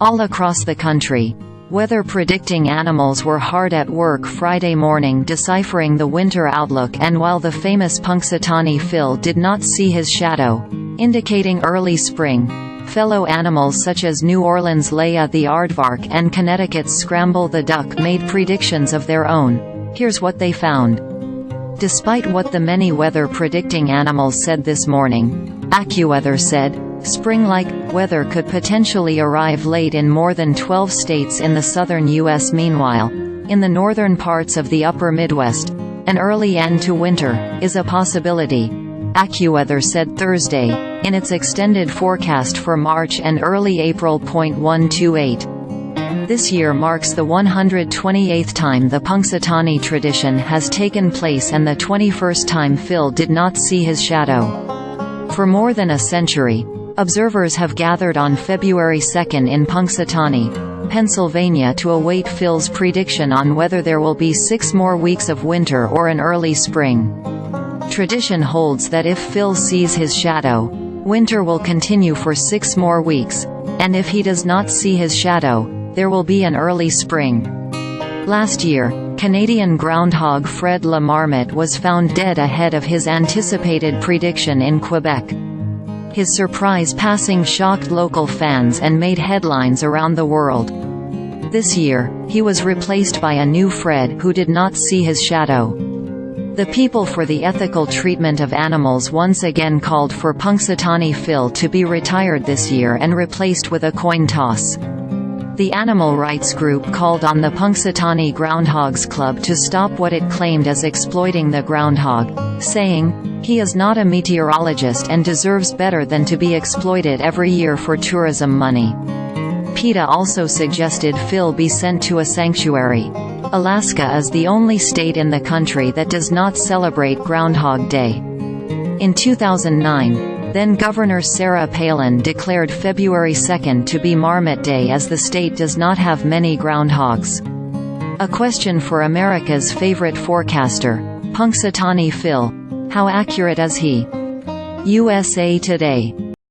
All across the country, weather predicting animals were hard at work Friday morning deciphering the winter outlook, and while the famous Punxsutawney Phil did not see his shadow, indicating early spring, fellow animals such as New Orleans Leia the aardvark and Connecticut's Scramble the duck made predictions of their own. Here's what they found. Despite what the many weather predicting animals said this morning, AccuWeather said, spring-like weather could potentially arrive late in more than 12 states in the southern U.S. Meanwhile, in the northern parts of the upper Midwest, an early end to winter is a possibility, AccuWeather said Thursday, in its extended forecast for March and early April. 128. This year marks the 128th time the Punxsutawney tradition has taken place and the 21st time Phil did not see his shadow. For more than a century, observers have gathered on February 2 in Punxsutawney, Pennsylvania to await Phil's prediction on whether there will be 6 more weeks of winter or an early spring. Tradition holds that if Phil sees his shadow, winter will continue for 6 more weeks, and if he does not see his shadow, there will be an early spring. Last year, Canadian groundhog Fred la Marmot was found dead ahead of his anticipated prediction in Quebec. His surprise passing shocked local fans and made headlines around the world. This year, he was replaced by a new Fred who did not see his shadow. The People for the Ethical Treatment of Animals once again called for Punxsutawney Phil to be retired this year and replaced with a coin toss. The animal rights group called on the Punxsutawney Groundhogs Club to stop what it claimed as exploiting the groundhog, saying, "He is not a meteorologist and deserves better than to be exploited every year for tourism money." PETA also suggested Phil be sent to a sanctuary. Alaska is the only state in the country that does not celebrate Groundhog Day. In 2009, then-Governor Sarah Palin declared February 2 to be Marmot Day as the state does not have many groundhogs. A question for America's favorite forecaster, Punxsutawney Phil. How accurate is he? USA Today.